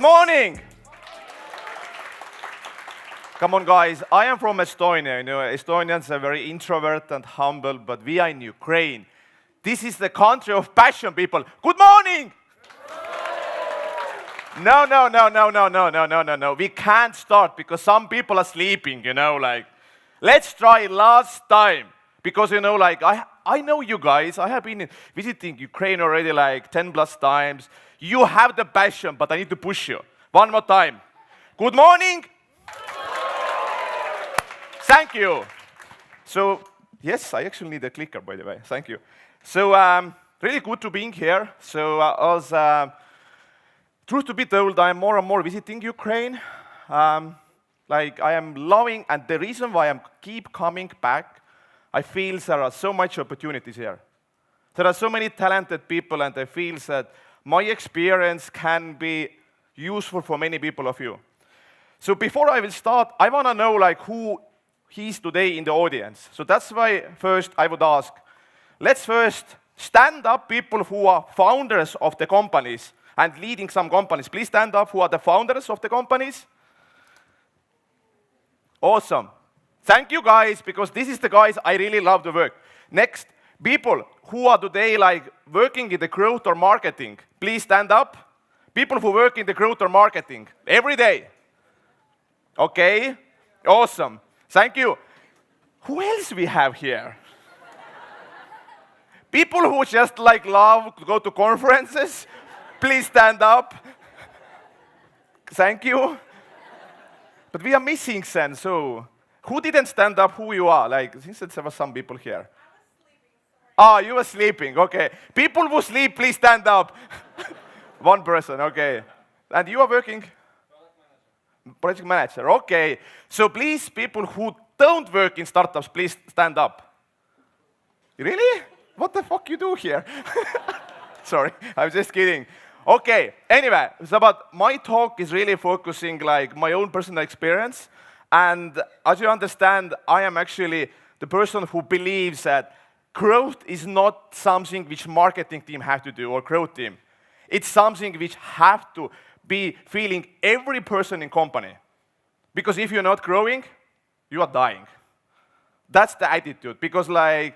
morning. Come on, guys. I am from Estonia. You know, Estonians are very introvert and humble, but we are in Ukraine. This is the country of passion, people. Good morning. No. We can't start because some people are sleeping, you know, like, let's try last time. Because, you know, like, I know you guys. I have been visiting Ukraine already like 10 plus times. You have the passion, but I need to push you. One more time. Good morning. Thank you. So, yes, I actually need a clicker, by the way. Thank you. So, really good to being here. So, truth to be told, I am more and more visiting Ukraine. Like, I am loving, and the reason why I keep coming back, I feel there are so much opportunities here. There are so many talented people, and I feel that my experience can be useful for many people of you. So before I will start, I want to know like who is today in the audience. So that's why first I would ask, let's first stand up people who are founders of the companies and leading some companies. Please stand up who are the founders of the companies. Awesome. Thank you, guys, because this is the guys I really love to work. Next, people who are today like working in the growth or marketing, please stand up. People who work in the growth or marketing every day. Okay, awesome. Thank you. Who else we have here? People who just like love to go to conferences, please stand up. Thank you. But we are missing Sen, so who didn't stand up? Who you are? Like, since there were some people here. Ah, you were sleeping, okay. People who sleep, please stand up. One person, okay. And you are working? Project manager, okay. So please, people who don't work in startups, please stand up. Really? What the fuck you do here? Sorry, I'm just kidding. Okay, anyway, so but my talk is really focusing like my own personal experience. And as you understand, I am actually the person who believes that growth is not something which marketing team have to do or growth team. It's something which have to be feeling every person in company. Because if you're not growing, you are dying. That's the attitude. Because like,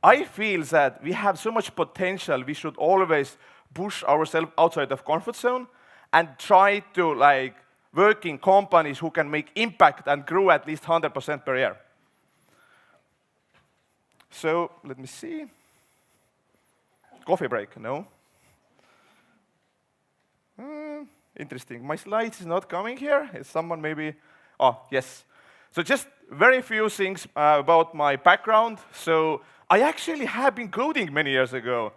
I feel that we have so much potential, we should always push ourselves outside of comfort zone and try to like work in companies who can make impact and grow at least 100% per year. So, let me see. Coffee break, no? Interesting. My slides is not coming here. Is someone maybe? Oh, yes. So just very few things about my background. So I actually have been coding many years ago.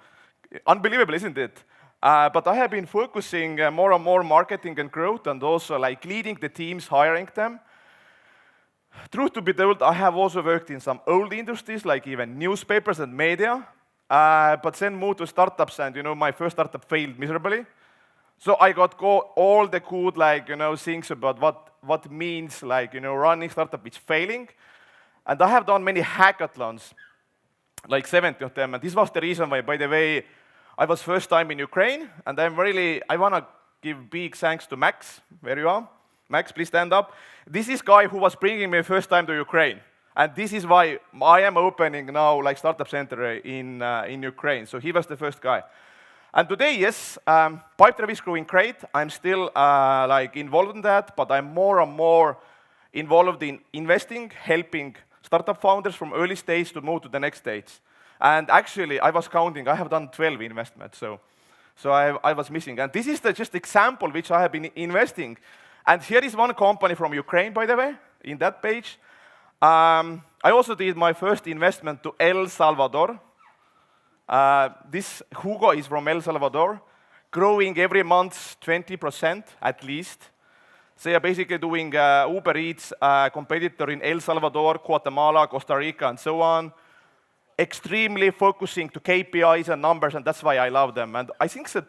Unbelievable, isn't it? But I have been focusing more and more marketing and growth and also like leading the teams, hiring them. Truth to be told, I have also worked in some old industries, like even newspapers and media, but then moved to startups, and you know, my first startup failed miserably. So I got all the good, like, you know, things about what means, like, you know, running startup which failing. And I have done many hackathons, like 70 of them, and this was the reason why, by the way, I was first time in Ukraine, and I want to give big thanks to Max. Where you are? Max, please stand up. This is guy who was bringing me first time to Ukraine. And this is why I am opening now like startup center in Ukraine. So he was the first guy. And today, yes, Pipedrive is growing great. I'm still like involved in that, but I'm more and more involved in investing, helping startup founders from early stage to move to the next stage. And actually, I was counting, I have done 12 investments, so I was missing. And this is just example which I have been investing. And here is one company from Ukraine, by the way, in that page. I also did my first investment to El Salvador. This Hugo is from El Salvador, growing every month 20% at least. They are basically doing Uber Eats competitor in El Salvador, Guatemala, Costa Rica, and so on. Extremely focusing to KPIs and numbers, and that's why I love them. And I think that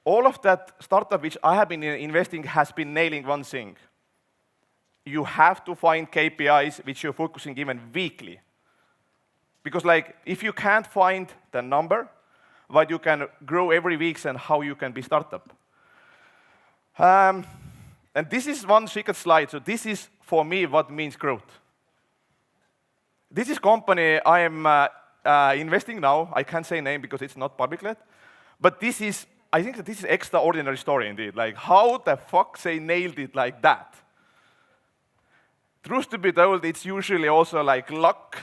all of that startup which I have been investing has been nailing one thing. You have to find KPIs which you're focusing even weekly. Because like, if you can't find the number, what you can grow every week and how you can be startup. And this is one secret slide. So this is, for me, what means growth. This is company I am investing now. I can't say name because it's not public yet. But this is, I think that this is extraordinary story indeed. Like, how the fuck they nailed it like that? Truth to be told, it's usually also like luck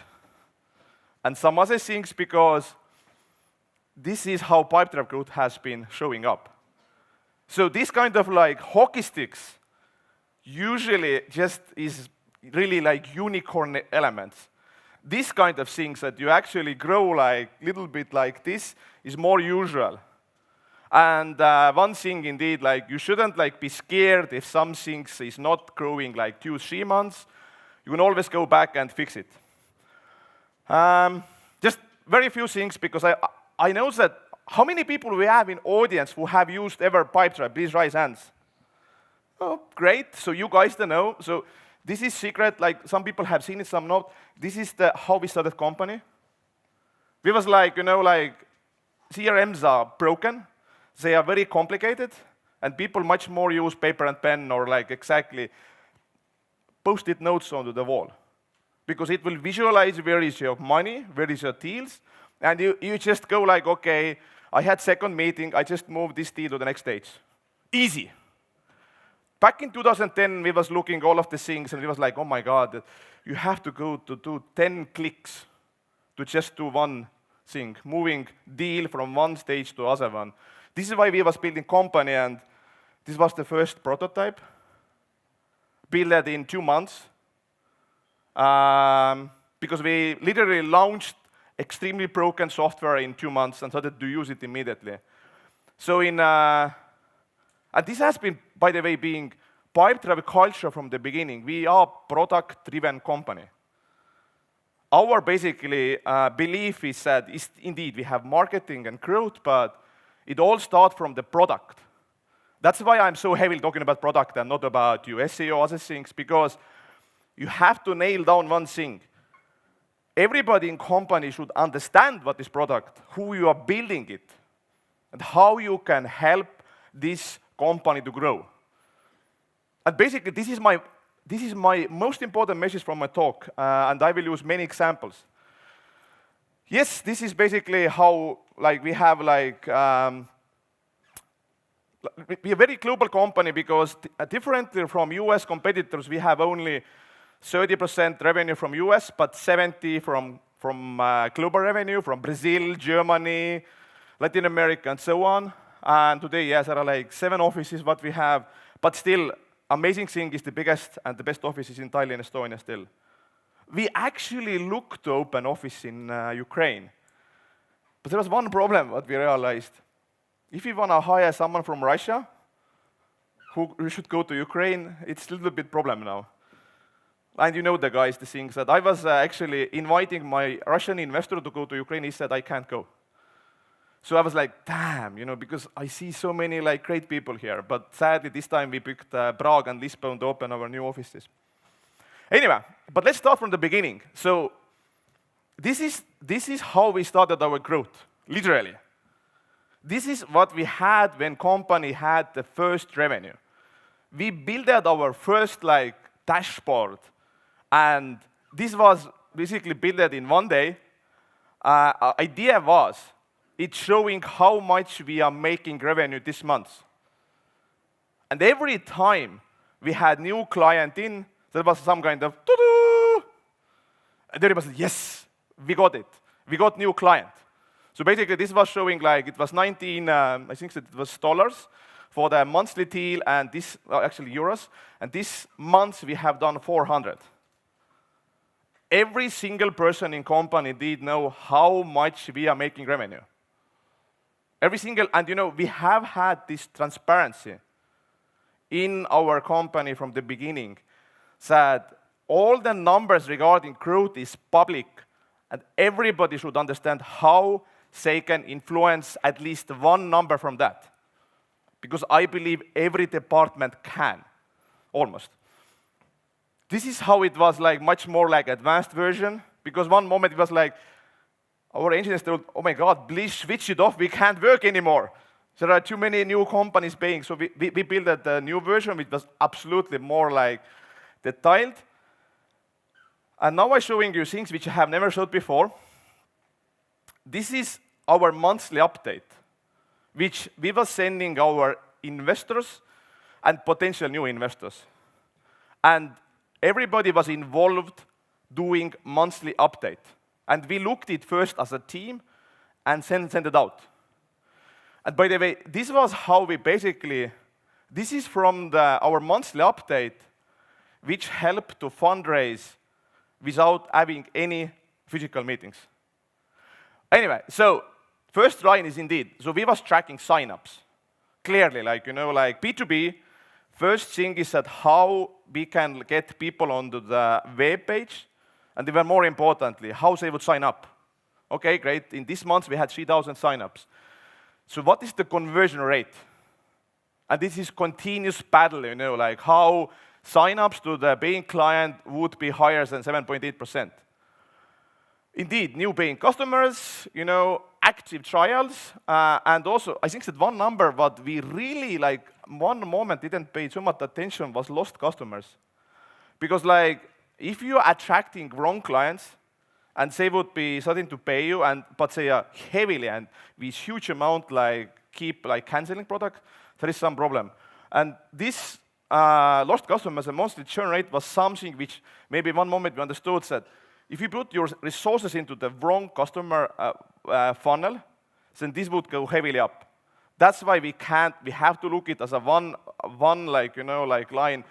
and some other things, because this is how Pipedrive growth has been showing up. So this kind of like hockey sticks usually just is really like unicorn elements. This kind of things that you actually grow like little bit like this is more usual. And one thing indeed, like you shouldn't like be scared if some things is not growing like 2-3 months. You can always go back and fix it. Just very few things, because I know that how many people we have in audience who have used ever Pipedrive? Please raise hands. Oh, great. So you guys don't know. So this is secret. Like some people have seen it, some not. This is how we started company. We was like, like CRMs are broken. They are very complicated, and people much more use paper and pen or like exactly post-it notes onto the wall, because it will visualize where is your money, where is your deals, and you just go like, okay, I had second meeting, I just moved this deal to the next stage. Easy. Back in 2010, we was looking all of the things, and we was like, oh my God, you have to go to do 10 clicks to just do one thing, moving deal from one stage to other one. This is why we was building company, and this was the first prototype, built it in 2 months, because we literally launched extremely broken software in 2 months and started to use it immediately. So and this has been, by the way, being Pipedrive culture from the beginning. We are product-driven company. Our basically belief is that indeed we have marketing and growth, but it all starts from the product. That's why I'm so heavily talking about product and not about SEO, other things, because you have to nail down one thing. Everybody in company should understand what is product, who you are building it, and how you can help this company to grow. And basically, this is my most important message from my talk, and I will use many examples. Yes, this is basically how we have we're a very global company, because differently from US competitors, we have only 30% revenue from US, but 70% from global revenue, from Brazil, Germany, Latin America, and so on. And today, yes, there are like 7 offices what we have, but still, amazing thing is the biggest and the best office is in Tallinn, Estonia still. We actually looked to open office in Ukraine, but there was one problem what we realized. If we want to hire someone from Russia who should go to Ukraine, it's a little bit problem now. And you know the guys, the things that I was actually inviting my Russian investor to go to Ukraine. He said, I can't go. So I was like, damn, because I see so many great people here. But sadly, this time we picked Prague and Lisbon to open our new offices. Anyway, but let's start from the beginning. So this is how we started our growth, literally. This is what we had when company had the first revenue. We built our first dashboard, and this was basically built in one day. Idea was, it's showing how much we are making revenue this month. And every time we had new client in, there was some kind of doo-doo, and everybody said, yes, we got it. We got new client. So basically, this was showing it was 19, I think that it was dollars for the monthly deal, and this, actually euros, and this month we have done 400. Every single person in company did know how much we are making revenue. Every single, and we have had this transparency in our company from the beginning, that all the numbers regarding growth is public, and everybody should understand how they can influence at least one number from that. Because I believe every department can, almost. This is how it was much more advanced version, because one moment it was our engineers told, oh my God, please switch it off, we can't work anymore. There are too many new companies paying, so we built a new version which was absolutely more like detailed. And now I'm showing you things which I have never showed before. This is our monthly update, which we were sending our investors and potential new investors. And everybody was involved doing monthly update. And we looked it first as a team and sent it out. And by the way, this was how we basically, this is from our monthly update, which helped to fundraise without having any physical meetings. Anyway, so first line is indeed, so we was tracking signups. Clearly, like B2B, first thing is that how we can get people onto the web page, and even more importantly, how they would sign up. Okay, great. In this month, we had 3,000 signups. So what is the conversion rate? And this is continuous battle, like how signups to the paying client would be higher than 7.8%. Indeed, new paying customers, active trials, and also, I think that one number what we really, one moment didn't pay too much attention was lost customers. Because, if you're attracting wrong clients, and they would be starting to pay you, but they are heavily and with huge amount keep canceling product, there is some problem. And this lost customers and monthly churn rate was something which maybe one moment we understood that if you put your resources into the wrong customer funnel, then this would go heavily up. That's why we have to look it as a one line,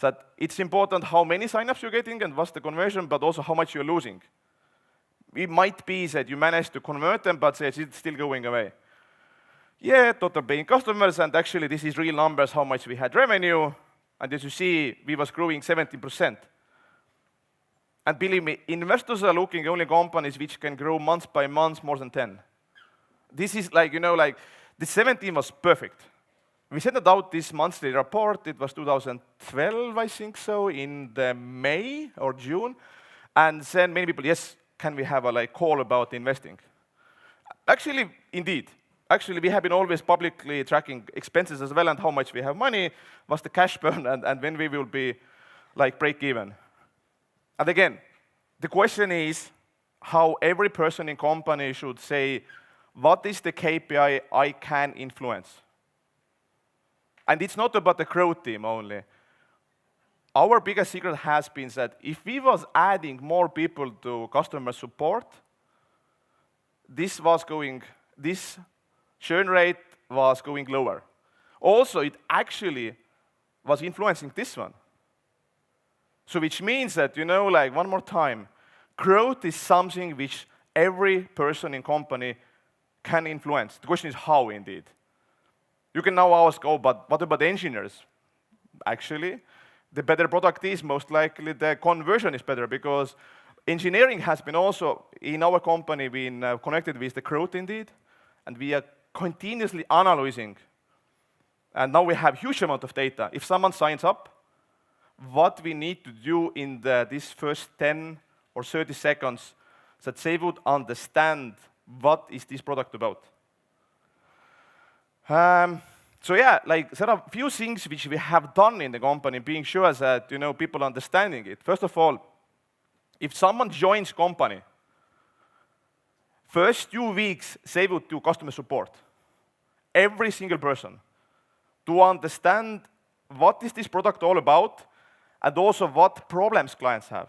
that it's important how many signups you're getting and what's the conversion, but also how much you're losing. It might be that you manage to convert them, but it's still going away. Yeah, total paying customers, and actually this is real numbers, how much we had revenue, and as you see, we was growing 17%. And believe me, investors are looking only companies which can grow month by month more than 10. This is the 17 was perfect. We sent it out this monthly report, it was 2012, I think so, in the May or June, and then many people, yes, can we have a call about investing? Actually, indeed. Actually, we have been always publicly tracking expenses as well and how much we have money, what's the cash burn, and when we will be break even. And again, the question is how every person in company should say, what is the KPI I can influence? And it's not about the growth team only. Our biggest secret has been that if we was adding more people to customer support, this churn rate was going lower. Also, it actually was influencing this one. So which means that, one more time, growth is something which every person in company can influence. The question is how, indeed. You can now ask, but what about engineers? Actually, the better product is, most likely the conversion is better, because engineering has been also, in our company, been connected with the growth, indeed, and we are continuously analyzing. And now we have huge amount of data. If someone signs up, what we need to do in this first 10 or 30 seconds, that they would understand what is this product about. So yeah, there are a few things which we have done in the company, being sure that people understanding it. First of all, if someone joins company, first 2 weeks they would do customer support. Every single person, to understand what is this product all about, and also what problems clients have.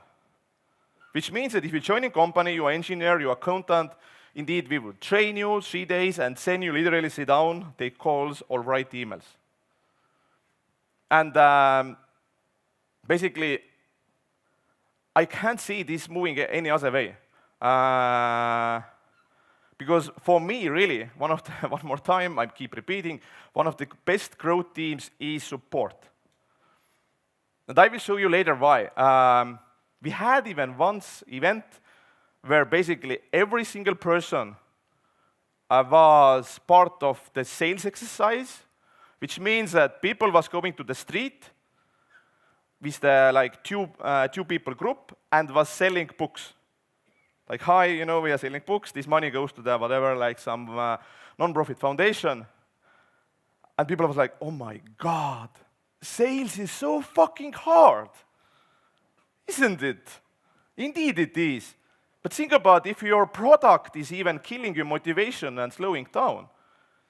Which means that if you join a company, you're an engineer, you're an accountant, indeed, we will train you 3 days and then you literally sit down, take calls, or write emails. And basically, I can't see this moving any other way. Because for me, really, one more time, I keep repeating, one of the best growth teams is support. And I will show you later why. We had even once event where basically every single person was part of the sales exercise, which means that people was going to the street with the two people group and was selling books. Hi, we are selling books, this money goes to the whatever, some non-profit foundation. And people was like, oh my God, sales is so fucking hard. Isn't it? Indeed it is. But think about if your product is even killing your motivation and slowing down.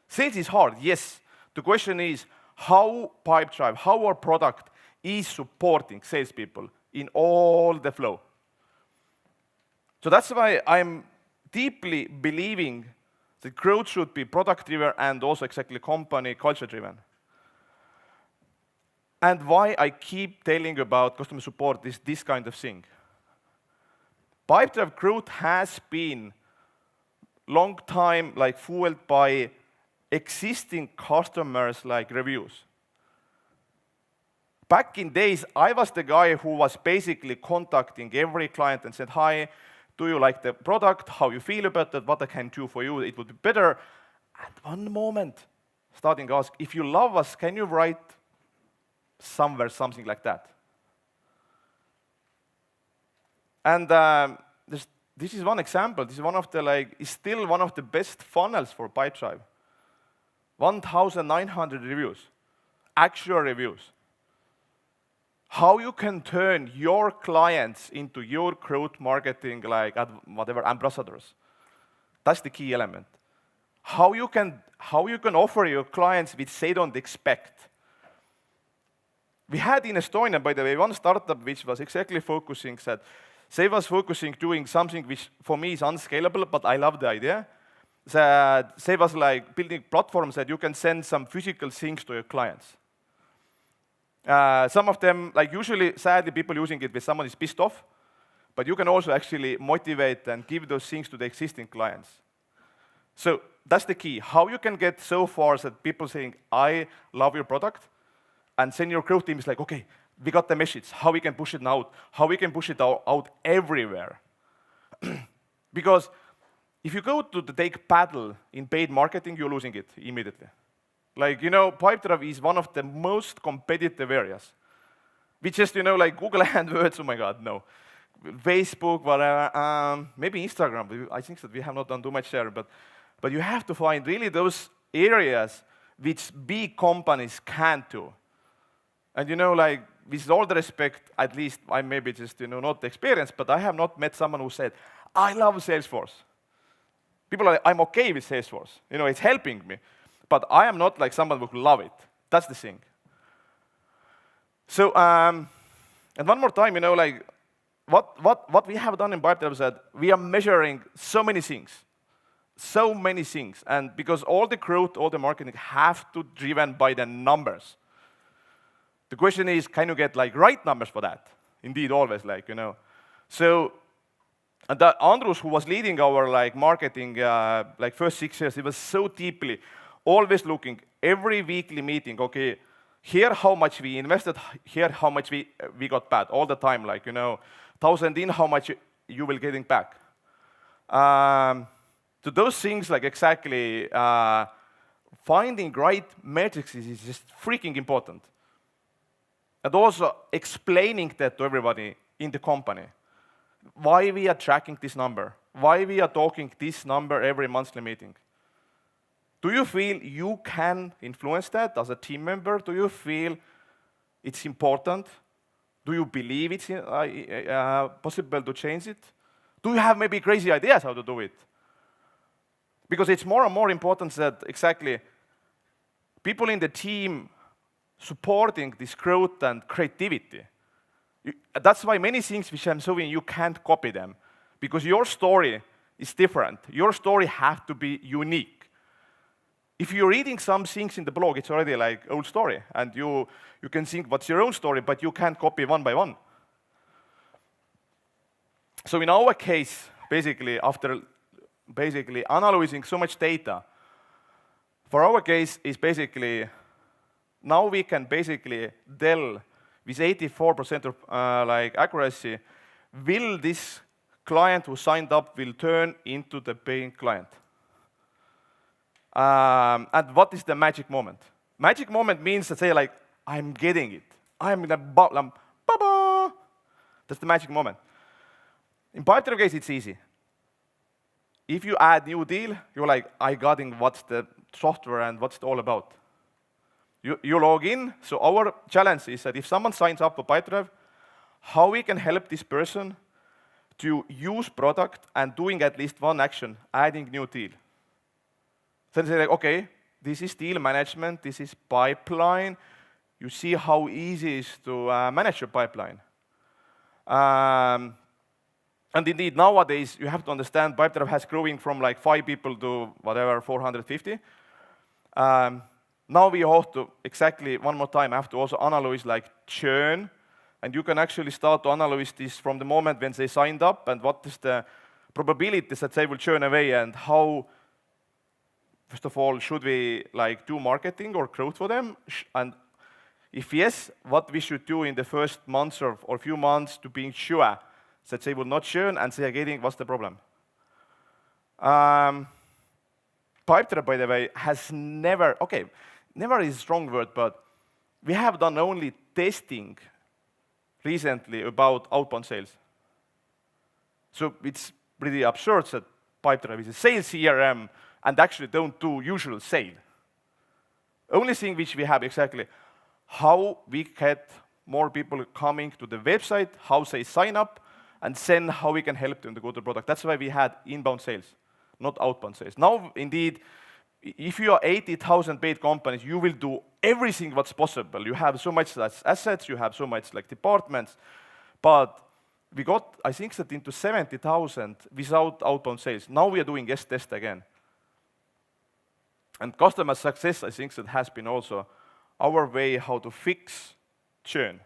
Sales is hard, yes. The question is how Pipedrive, how our product is supporting salespeople in all the flow. So that's why I'm deeply believing that growth should be product-driven and also exactly company culture-driven. And why I keep telling about customer support is this kind of thing. Pipedrive growth has been long time like fueled by existing customers like reviews. Back in days, I was the guy who was basically contacting every client and said, hi, do you like the product? How you feel about it? What I can do for you? It would be better. And one moment, starting to ask, if you love us, can you write somewhere something like that? And this is one example. This is one of the is still one of the best funnels for Pipedrive. 1,900 reviews, actual reviews. How you can turn your clients into your growth marketing, whatever, ambassadors. That's the key element. How you can offer your clients which they don't expect. We had in Estonia, by the way, one startup which was exactly focusing that they was focusing doing something which for me is unscalable, but I love the idea. That they was like building platforms that you can send some physical things to your clients. Some of them, like usually, sadly, people using it when someone is pissed off, but you can also actually motivate and give those things to the existing clients. So that's the key. How you can get so far that people saying, I love your product, and then your growth team is like, okay, we got the message, how we can push it out, how we can push it out everywhere. Because if you go to the take paddle in paid marketing, you're losing it immediately. Like, Pipedrive is one of the most competitive areas. We just, like Google AdWords, oh my God, no. Facebook, whatever, maybe Instagram. I think that we have not done too much there, but you have to find really those areas which big companies can't do. And with all the respect, at least I maybe just, not experienced, but I have not met someone who said, I love Salesforce. People are like, I'm okay with Salesforce. It's helping me. But I am not like someone who love it. That's the thing. So, and one more time, what we have done in Pipedrive is that we are measuring so many things. So many things. And because all the growth, all the marketing have to be driven by the numbers. The question is, can you get right numbers for that? Indeed, always So, and Andrus, who was leading our marketing first 6 years, he was so deeply always looking every weekly meeting, okay, here how much we invested, here how much we got back, all the time, 1,000 in, how much you will getting back. So those things, exactly, finding right metrics is just freaking important. And also explaining that to everybody in the company. Why we are tracking this number, why we are talking this number every monthly meeting. Do you feel you can influence that as a team member? Do you feel it's important? Do you believe it's possible to change it? Do you have maybe crazy ideas how to do it? Because it's more and more important that exactly people in the team supporting this growth and creativity. That's why many things which I'm showing, you can't copy them. Because your story is different. Your story has to be unique. If you're reading some things in the blog, it's already old story, and you can think what's your own story, but you can't copy one by one. So in our case, basically, after analyzing so much data, for our case is basically, now we can basically tell with 84% of accuracy, will this client who signed up will turn into the paying client? And what is the magic moment? Magic moment means to say I'm getting it. I'm in the bottom. Ba-ba! That's the magic moment. In Pipedrive case, it's easy. If you add new deal, you're I got in what's the software and what's it all about. You log in. So our challenge is that if someone signs up for Pipedrive, how we can help this person to use product and doing at least one action, adding new deal. Then say like, okay, this is deal management, this is pipeline. You see how easy it is to manage your pipeline. And indeed, nowadays, you have to understand Pipedrive has growing from like 5 people to whatever, 450. Now we have to, exactly one more time, have to also analyze like churn. And you can actually start to analyze this from the moment when they signed up and what is the probabilities that they will churn away and how, first of all, should we like do marketing or growth for them? And if yes, what we should do in the first months or few months to being sure that they will not churn and they are getting what's the problem. Pipedrive, by the way, has never is a strong word, but we have done only testing recently about outbound sales. So it's pretty absurd that Pipedrive is a sales CRM and actually don't do usual sale. Only thing which we have exactly how we get more people coming to the website, how they sign up, and then how we can help them to go to the product. That's why we had inbound sales, not outbound sales. Now, indeed, if you are 80,000 paid companies, you will do everything what's possible. You have so much assets, you have so much like departments, but we got, I think, that into 70,000 without outbound sales. Now we are doing S-test again. And customer success, I think, that has been also our way how to fix churn.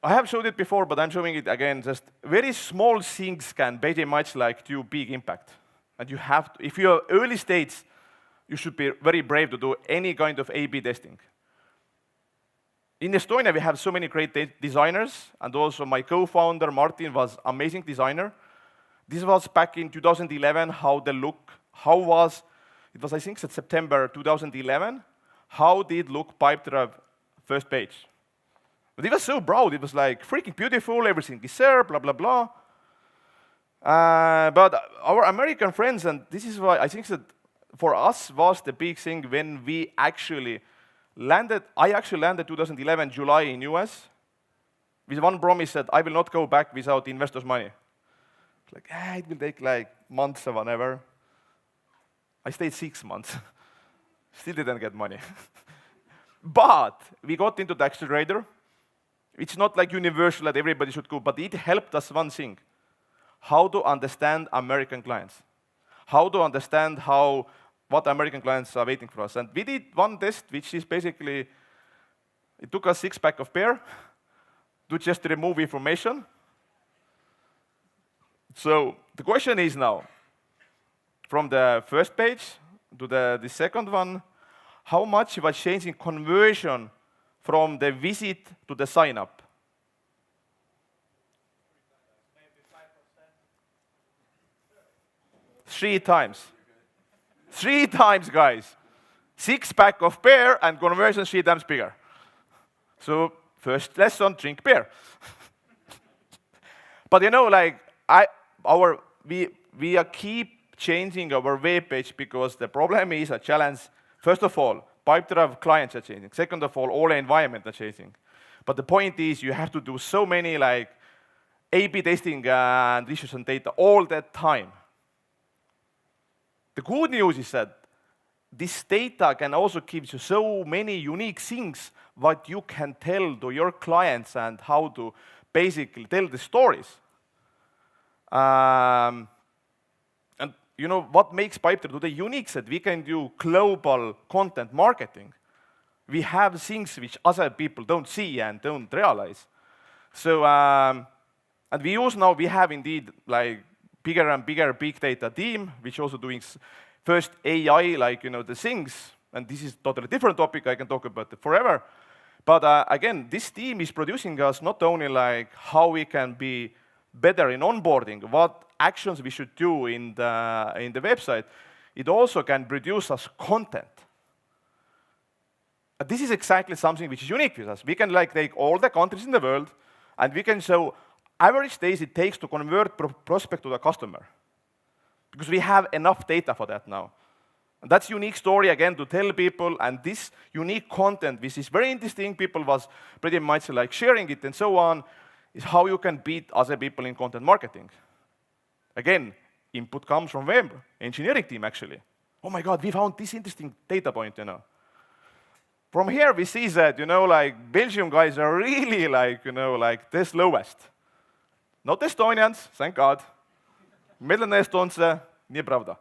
I have showed it before, but I'm showing it again. Just very small things can very much like do big impact. And you have to, if you're early stage, you should be very brave to do any kind of A/B testing. In Estonia, we have so many great designers, and also my co-founder, Martin, was amazing designer. This was back in 2011, how the look, it was, I think, September 2011, how did look Pipedrive first page. But it was so proud, it was like freaking beautiful, everything is there, blah, blah, blah. But our American friends, and this is why I think that for us was the big thing when we actually landed, I actually landed 2011 July in US with one promise that I will not go back without investors' money. Like, it will take like months or whatever. I stayed 6 months. Still didn't get money. But we got into the accelerator. It's not like universal that everybody should go, but it helped us one thing. How to understand American clients. How to understand what American clients are waiting for us. And we did one test, which is basically, it took us 6-pack of beer to just remove information. So the question is now, from the first page to the second one, how much was changing conversion from the visit to the sign-up? Maybe 5%. 3 times. 3 times, guys. 6-pack of beer and conversion 3 times bigger. So first lesson, drink beer. But you know, like we keep changing our web page because the problem is a challenge. First of all, Pipedrive clients are changing. Second of all the environment are changing. But the point is, you have to do so many like A/B testing and issues and data all that time. The good news is that this data can also give you so many unique things what you can tell to your clients and how to basically tell the stories. And you know what makes Pipedrive today unique is that we can do global content marketing. We have things which other people don't see and don't realize. So, and we have indeed like bigger and bigger big data team, which also doing first AI, like, you know, the things, and this is totally different topic, I can talk about it forever. But again, this team is producing us not only like how we can be better in onboarding, what actions we should do in the website, it also can produce us content. This is exactly something which is unique with us. We can like take all the countries in the world, and we can show average days it takes to convert prospect to the customer. Because we have enough data for that now. And that's unique story, again, to tell people, and this unique content, which is very interesting, people was pretty much like sharing it and so on, is how you can beat other people in content marketing. Again, input comes from web, engineering team, actually. Oh my God, we found this interesting data point, From here, we see that, like, Belgium guys are really, like, like, the slowest. Not Estonians, thank God. Medlane estonce, nie pravda.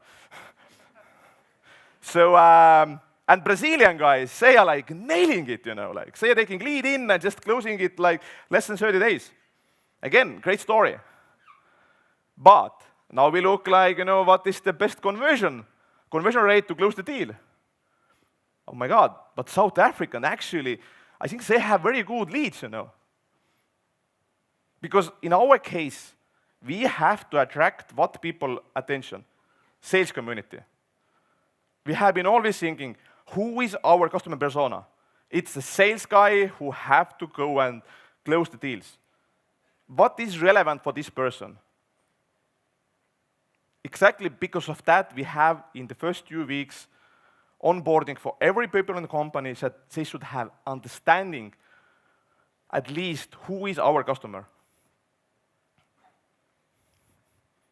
So, and Brazilian guys, they are, like, nailing it, like, they are taking lead in and just closing it, like, less than 30 days. Again, great story. But now we look like, what is the best conversion rate to close the deal? Oh my God, but South African, actually, I think they have very good leads, Because in our case, we have to attract what people attention? Sales community. We have been always thinking, who is our customer persona? It's the sales guy who have to go and close the deals. What is relevant for this person? Exactly because of that, we have, in the first 2 weeks, onboarding for every people in the company that they should have understanding at least who is our customer.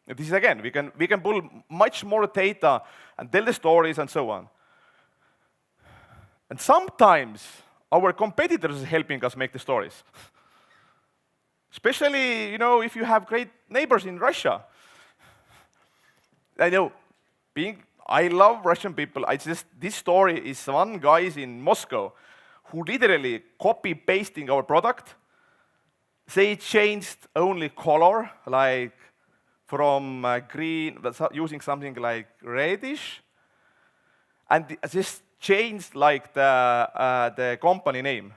And this is, again, we can pull much more data and tell the stories and so on. And sometimes our competitors are helping us make the stories. Especially, if you have great neighbors in Russia. I know, I love Russian people. This story is one guy in Moscow who literally copy-pasting our product. They changed only color, like from green, using something like reddish, and just changed like the company name.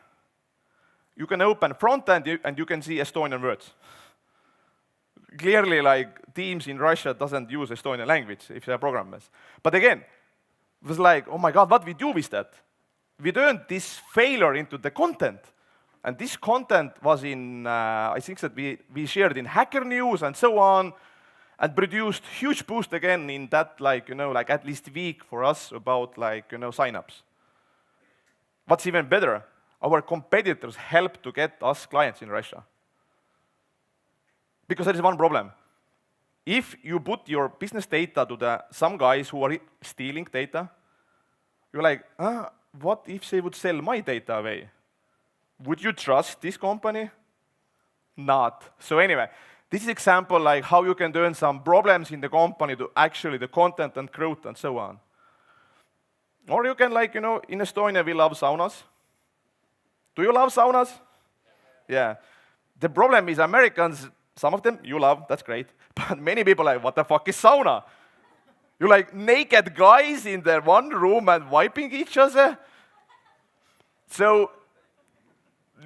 You can open front end and you can see Estonian words. Clearly, like, teams in Russia doesn't use Estonian language if they're programmers. But again, it was like, oh my God, what we do with that? We turned this failure into the content. And this content was in, I think that we shared in Hacker News and so on, and produced huge boost again in that, like, like at least week for us about, like, signups. What's even better, our competitors helped to get us clients in Russia. Because there is one problem. If you put your business data to some guys who are stealing data, you're like, what if they would sell my data away? Would you trust this company? Not. So anyway, this is example like how you can turn some problems in the company to actually the content and growth and so on. Or you can, like, in Estonia we love saunas. Do you love saunas? Yeah. The problem is Americans, some of them you love, that's great. But many people are like, what the fuck is sauna? You're like naked guys in their one room and wiping each other. So,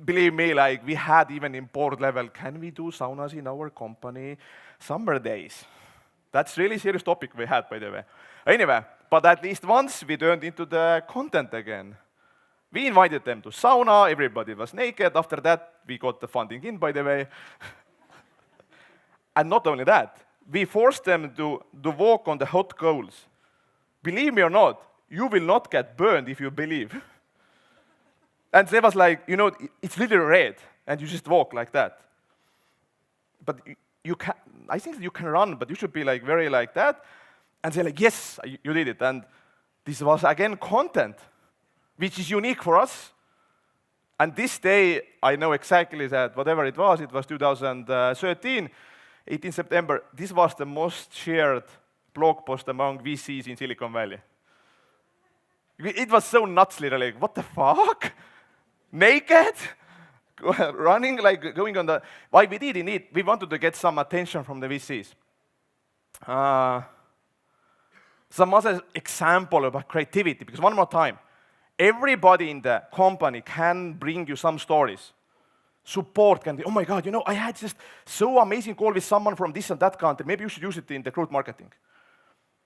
believe me, like, we had even in board level, can we do saunas in our company summer days? That's really serious topic we had, by the way. Anyway, but at least once we turned into the content again. We invited them to sauna, everybody was naked. After that, we got the funding in, by the way. And not only that, we forced them to walk on the hot coals. Believe me or not, you will not get burned if you believe. And they was like, it's literally red, and you just walk like that. But you can, I think you can run, but you should be like very like that. And they're like, yes, you did it. And this was, again, content, which is unique for us. And this day, I know exactly that whatever it was 2013, 18 September, this was the most shared blog post among VCs in Silicon Valley. It was so nuts, literally. What the fuck? Naked? Running, like going on the... Why we did it? We wanted to get some attention from the VCs. Some other example about creativity, because one more time, everybody in the company can bring you some stories. Support can be, oh my God, I had just so amazing call with someone from this and that country. Maybe you should use it in the growth marketing.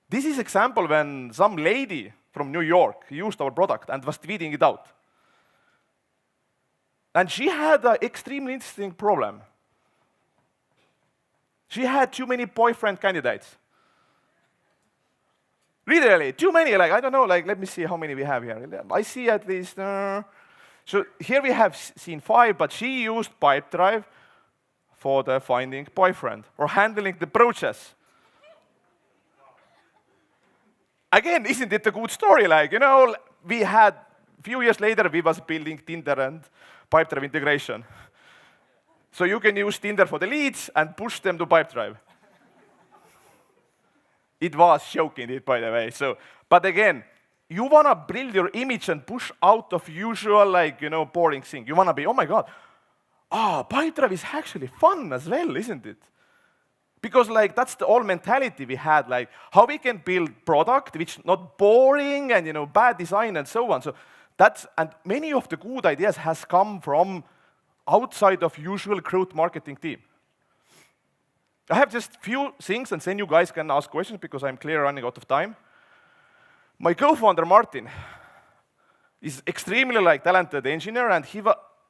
This is example when some lady from New York used our product and was tweeting it out. And she had an extremely interesting problem. She had too many boyfriend candidates. Literally, too many. Like, I don't know, like, let me see how many we have here. I see at least, so here we have seen 5, but she used Pipedrive for the finding boyfriend or handling the process. Again, isn't it a good story? Like, we had, a few years later, we was building Tinder and Pipedrive integration. So you can use Tinder for the leads and push them to Pipedrive. It was shocking, it, by the way. So, but again, you want to build your image and push out of usual, like, boring thing. You want to be, oh my God, Pipedrive is actually fun as well, isn't it? Because like that's the whole mentality we had, like how we can build product which not boring and bad design and so on. So and many of the good ideas has come from outside of usual growth marketing team. I have just few things, and then you guys can ask questions because I'm clearly running out of time. My co-founder Martin is extremely talented engineer, and he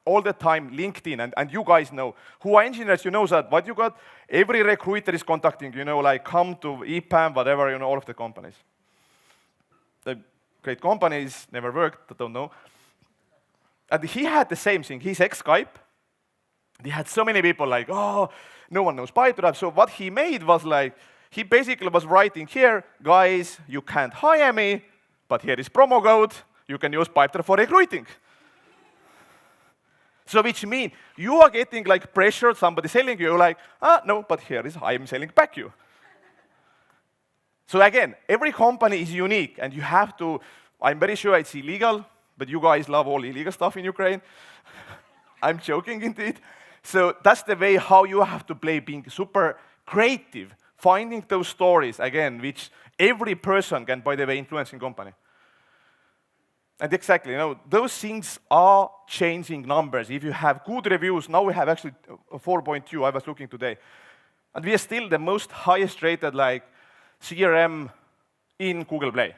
all the time LinkedIn, and you guys know who are engineers. You know that what you got. Every recruiter is contacting. Like come to EPAM, whatever. All of the companies. The great companies never worked. I don't know. And he had the same thing. He's ex-Skype. He had so many people like, no one knows Pipedrive. So what he made was like, he basically was writing here, guys, you can't hire me, but here is promo code. You can use Pipedrive for recruiting. So which means you are getting like pressured, somebody selling you, like, no, but here is I'm selling back you. So again, every company is unique, and you have to, I'm very sure it's illegal, but you guys love all illegal stuff in Ukraine. I'm joking indeed. So that's the way how you have to play, being super creative, finding those stories, again, which every person can, by the way, influence in company. And exactly, those things are changing numbers. If you have good reviews, now we have actually 4.2, I was looking today. And we are still the most highest rated CRM in Google Play.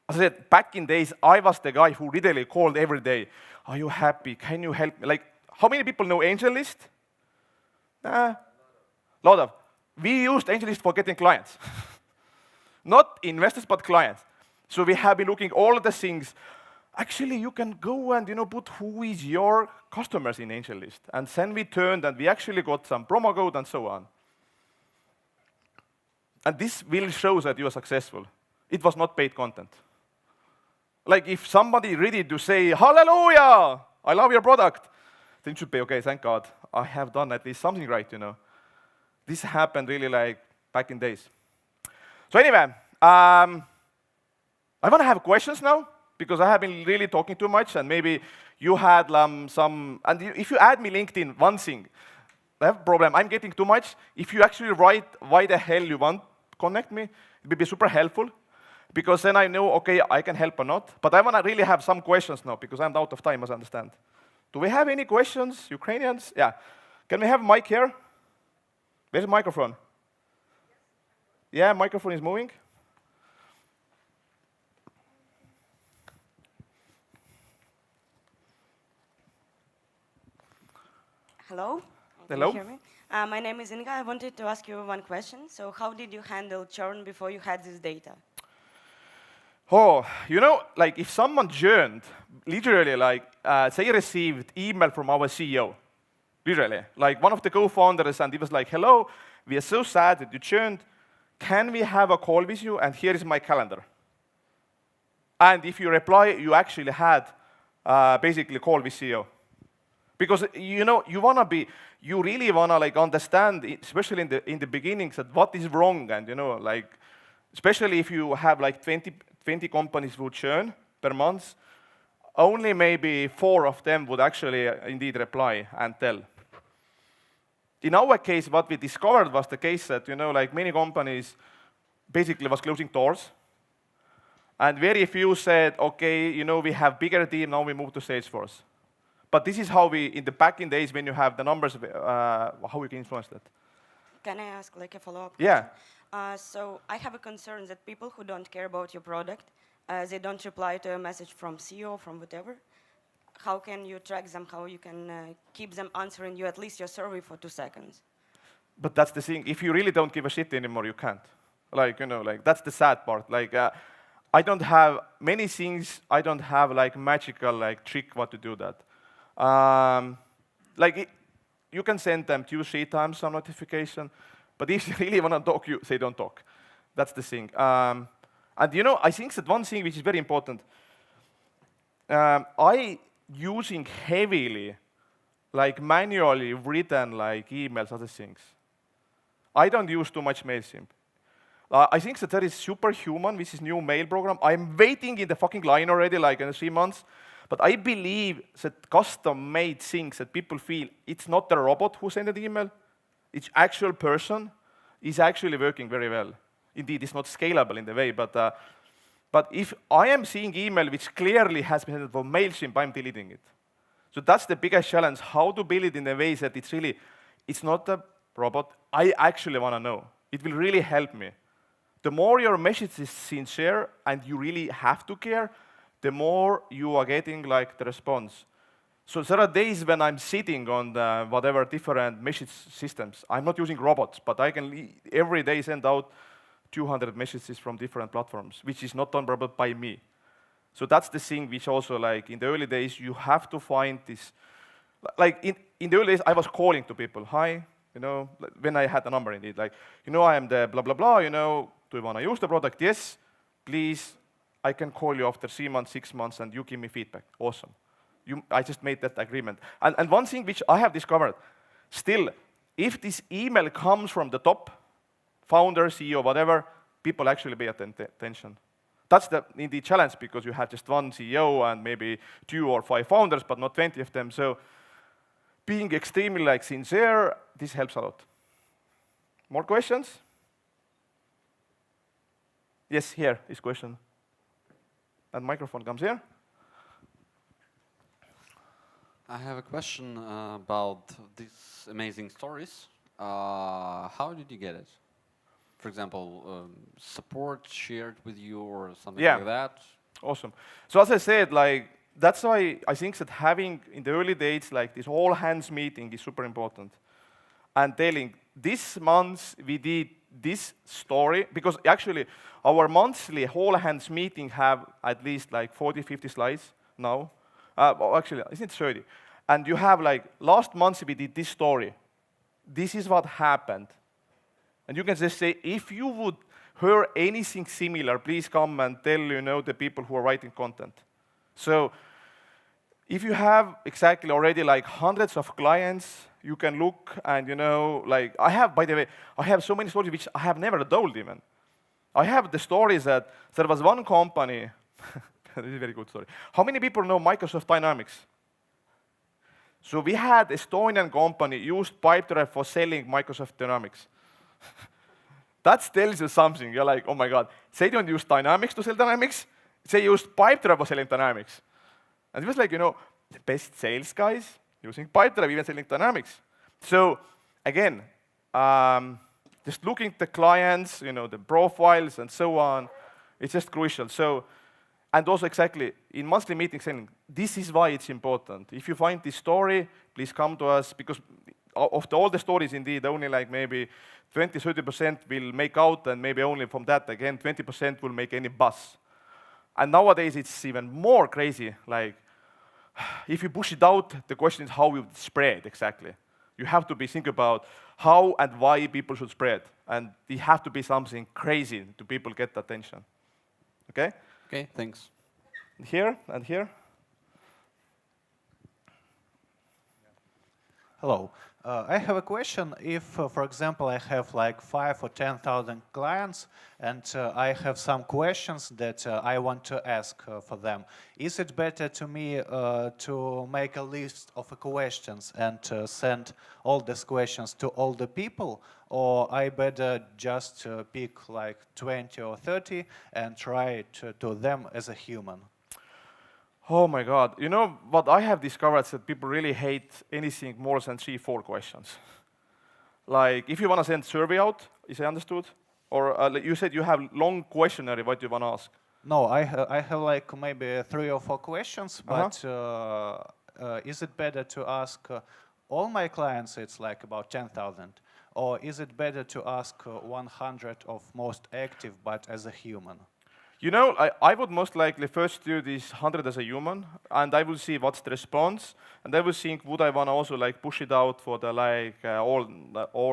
As I said, back in days, I was the guy who literally called every day, are you happy? Can you help me? Like, how many people know AngelList? A lot of. We used AngelList for getting clients. Not investors, but clients. So we have been looking all of the things. Actually, you can go and put who is your customers in AngelList. And then we turned, and we actually got some promo code and so on. And this will show that you are successful. It was not paid content. Like if somebody ready to say, hallelujah, I love your product, then you should be, okay, thank God, I have done at least something right, This happened really like back in days. So anyway, I want to have questions now, because I have been really talking too much, and maybe you had some, and if you add me LinkedIn, one thing, I have a problem, I'm getting too much. If you actually write why the hell you want to connect me, it would be super helpful, because then I know, okay, I can help or not. But I want to really have some questions now, because I'm out of time, as I understand. Do we have any questions, Ukrainians? Yeah. Can we have a mic here? Where's the microphone? Yeah, microphone is moving. Hello. Hello. Can you hear me? My name is Inga. I wanted to ask you one question. So how did you handle churn before you had this data? Oh, like if someone churned, literally, they received email from our CEO, literally. Like one of the co-founders, and he was like, hello, we are so sad that you churned. Can we have a call with you? And here is my calendar. And if you reply, you actually had basically a call with CEO. Because, you really want to understand, especially in the beginnings, that what is wrong. And, especially if you have 20 companies who churn per month, only maybe 4 of them would actually indeed reply and tell. In our case, what we discovered was the case that, many companies basically was closing doors. And very few said, okay, we have bigger team, now we move to Salesforce. But this is how we, in the back in days when you have the numbers, how we can influence that. Can I ask a follow-up question? Yeah. So I have a concern that people who don't care about your product, they don't reply to a message from CEO, from whatever. How can you track them? How you can keep them answering you at least your survey for 2 seconds? But that's the thing. If you really don't give a shit anymore, you can't. Like, like that's the sad part. Like, I don't have many things. I don't have like magical like trick what to do that. Like, you can send them 2-3 times some notification, but if you really want to talk, you say don't talk. That's the thing. And I think that one thing which is very important, I using heavily like manually written like emails, other things. I don't use too much MailChimp. I think that there is Superhuman, which is new mail program. I'm waiting in the fucking line already, like in 3 months. But I believe that custom-made things that people feel it's not the robot who sent an email, it's actual person, is actually working very well. Indeed, it's not scalable in the way, but if I am seeing email which clearly has been sent from MailChimp, I'm deleting it. So that's the biggest challenge, how to build it in a way that it's not a robot. I actually want to know. It will really help me. The more your message is sincere and you really have to care, the more you are getting like the response. So there are days when I'm sitting on the whatever different message systems. I'm not using robots, but I can every day send out 200 messages from different platforms, which is not done by me. So that's the thing which also, like, in the early days, you have to find this. Like, in the early days, I was calling to people, hi, when I had the number indeed, like, I am the blah, blah, blah, do you want to use the product? Yes, please, I can call you after 3 months, 6 months, and you give me feedback. Awesome. I just made that agreement. And one thing which I have discovered, still, if this email comes from the top, founder, CEO, whatever, people actually pay attention. That's the challenge, because you have just one CEO and maybe 2 or 5 founders, but not 20 of them. So being extremely like sincere, this helps a lot. More questions? Yes, here is question. And microphone comes here. I have a question about these amazing stories. How did you get it? For example, support shared with you or something like that? Awesome. So as I said, like, that's why I think that having, in the early days, like this all hands meeting is super important. And telling, this month we did this story, because actually our monthly all hands meeting have at least like 40, 50 slides now. Well, actually, isn't it 30? And you have like, last month we did this story. This is what happened. And you can just say, if you would hear anything similar, please come and tell, the people who are writing content. So if you have exactly already like hundreds of clients, you can look and, like, by the way, I have so many stories which I have never told even. I have the stories that there was one company, this is a very good story. How many people know Microsoft Dynamics? So we had Estonian company used Pipedrive for selling Microsoft Dynamics. That tells you something. You're like, oh my God, they don't use Dynamics to sell Dynamics. They used Pipedrive for selling Dynamics. And it was like, the best sales guys using Pipedrive, even selling Dynamics. So again, just looking at the clients, the profiles and so on, it's just crucial. So, and also exactly, in monthly meetings, saying, this is why it's important. If you find this story, please come to us, because of all the stories, indeed, only like maybe 20-30% will make out, and maybe only from that, again, 20% will make any buzz. And nowadays, it's even more crazy. Like, if you push it out, the question is how you spread exactly. You have to think about how and why people should spread. And it has to be something crazy to people get attention. Okay? Okay, thanks. Here and here. Hello. I have a question. If, for example, I have like 5 or 10,000 clients and I have some questions that I want to ask for them, is it better to me to make a list of questions and send all these questions to all the people, or I better just pick like 20 or 30 and try to do them as a human? Oh my God. What I have discovered is that people really hate anything more than 3-4 questions. Like, if you want to send survey out, is I understood? Or you said you have long questionnaire, what you want to ask? No, I have like maybe 3 or 4 questions, but is it better to ask all my clients, it's like about 10,000, or is it better to ask 100 of most active, but as a human? You know, I would most likely first do this 100 as a human, and I will see what's the response, and I will think, would I want to also like push it out for the like all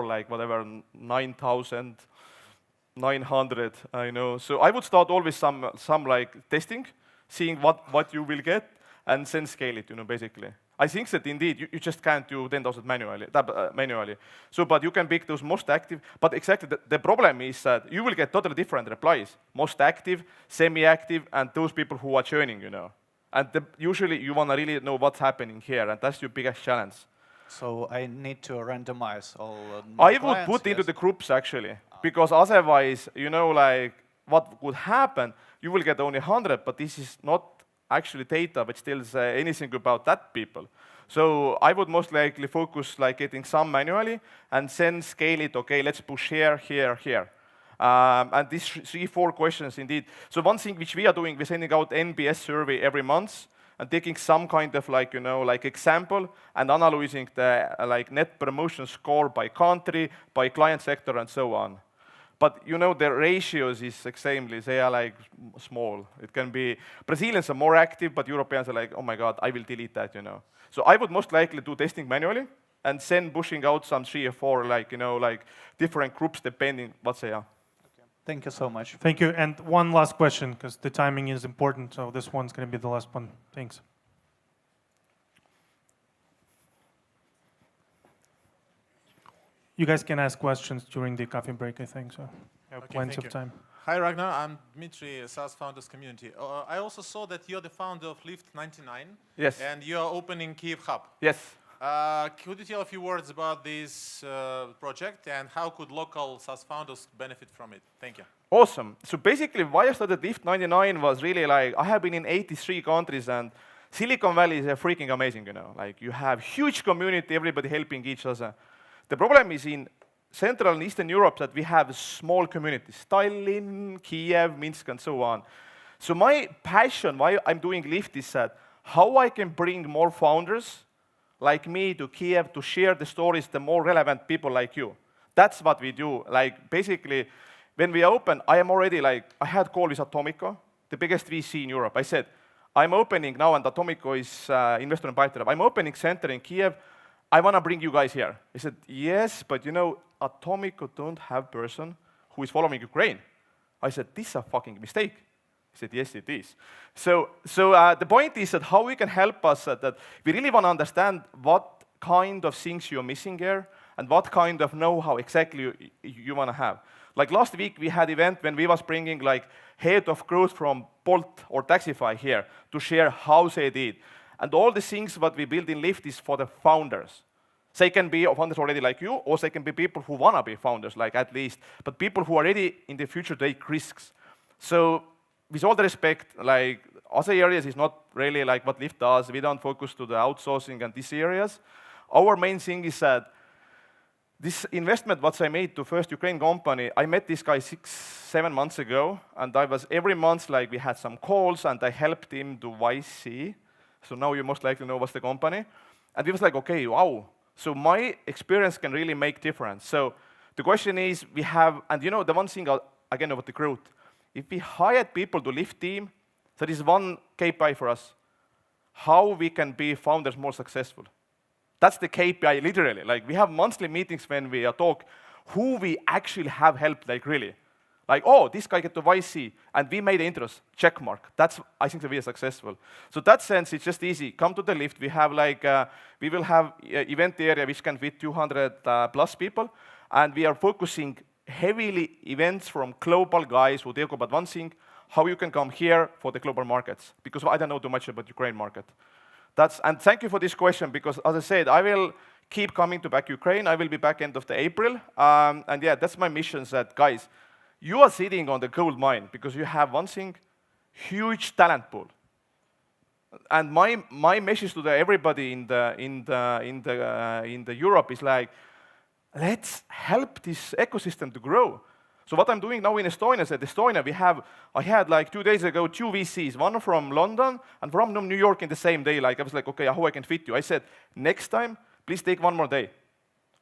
like whatever 9,900, you know. So I would start always some like testing, seeing what you will get, and then scale it, you know, basically. I think that indeed you just can't do 10,000 manually. So, but you can pick those most active. But exactly, the problem is that you will get totally different replies. Most active, semi-active, and those people who are churning, you know. And usually you want to really know what's happening here, and that's your biggest challenge. So I need to randomize all I would clients, put into yes? the groups actually, because otherwise, you know, like what would happen, you will get only 100, but this is not actually data which tells anything about that people. So I would most likely focus like getting some manually and then scale it, okay, let's push here, here, here. And these 3-4 questions indeed. So one thing which we are doing, we're sending out NPS survey every month and taking some kind of like, you know, like example and analyzing the like net promotion score by country, by client sector and so on. But you know, the ratios is extremely, they are like small. It can be, Brazilians are more active, but Europeans are like, oh my God, I will delete that, you know. So I would most likely do testing manually and then pushing out some 3 or 4, like, you know, like different groups depending what they are. Thank you so much. Thank you. And one last question, because the timing is important, so this one's going to be the last one. Thanks. You guys can ask questions during the coffee break, I think, so you have plenty of time. Hi, Ragnar. I'm Dmitry, Sass Founders Community. I also saw that you're the founder of LIFT99. Yes. And you're opening Kyiv Hub. Yes. Could you tell a few words about this project and how could local SaaS founders benefit from it? Thank you. Awesome. So basically, why I started LIFT99 was really like, I have been in 83 countries and Silicon Valley is freaking amazing, you know. Like you have huge community, everybody helping each other. The problem is in Central and Eastern Europe that we have small communities, Tallinn, Kyiv, Minsk, and so on. So my passion, why I'm doing Lift, is that how I can bring more founders like me to Kyiv to share the stories, the more relevant people like you. That's what we do. Like basically, when we open, I am already like, I had a call with Atomico, the biggest VC in Europe. I said, I'm opening now, and Atomico is investor in Pipedrive. I'm opening center in Kyiv. I want to bring you guys here. He said, yes, but you know, Atomico don't have person who is following Ukraine. I said, this is a fucking mistake. He said, yes, it is. So the point is that how we can help us that we really want to understand what kind of things you're missing here and what kind of know-how exactly you want to have. Like last week, we had event when we was bringing like head of growth from Bolt or Taxify here to share how they did. And all the things what we build in Lift is for the founders. They can be founders already like you, or they can be people who want to be founders, like at least, but people who are ready in the future take risks. So with all the respect, like other areas is not really like what Lift does. We don't focus to the outsourcing and these areas. Our main thing is that this investment what I made to first Ukraine company, I met this guy 6-7 months ago, and I was every month like we had some calls, and I helped him to YC. So now you most likely know what's the company. And we was like, okay, wow. So my experience can really make difference. So the question is, we have, and you know, the one thing, again, about the growth, if we hired people to Lift team, that is one KPI for us, how we can be founders more successful. That's the KPI, literally. Like, we have monthly meetings when we talk who we actually have helped, like, really. Like, oh, this guy get to YC, and we made the intros, check mark. That's, I think, that we are successful. So that sense, it's just easy. Come to the Lift. We have, like, we will have event area which can fit 200 plus people, and we are focusing heavily events from global guys who talk about one thing, how you can come here for the global markets, because I don't know too much about Ukraine market. And thank you for this question, because as I said, I will keep coming to back Ukraine. I will be back end of the April. And yeah, that's my mission, that guys, you are sitting on the gold mine because you have one thing, huge talent pool. And my message to everybody in the Europe is like, let's help this ecosystem to grow. So what I'm doing now in Estonia is that Estonia, I had like 2 days ago 2 VCs, one from London and from New York in the same day. Like I was like, okay, how I can fit you? I said, next time, please take 1 more day.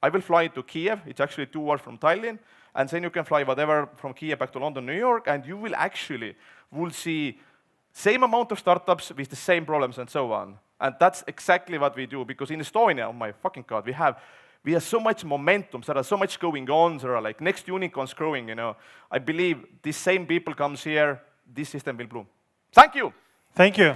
I will fly to Kyiv. It's actually 2 hours from Tallinn. And then you can fly whatever from Kyiv back to London, New York, and you will see same amount of startups with the same problems and so on. And that's exactly what we do, because in Estonia, oh my fucking God, we have so much momentum, there are so much going on, there are like next unicorns growing, you know. I believe these same people comes here, this system will bloom. Thank you. Thank you.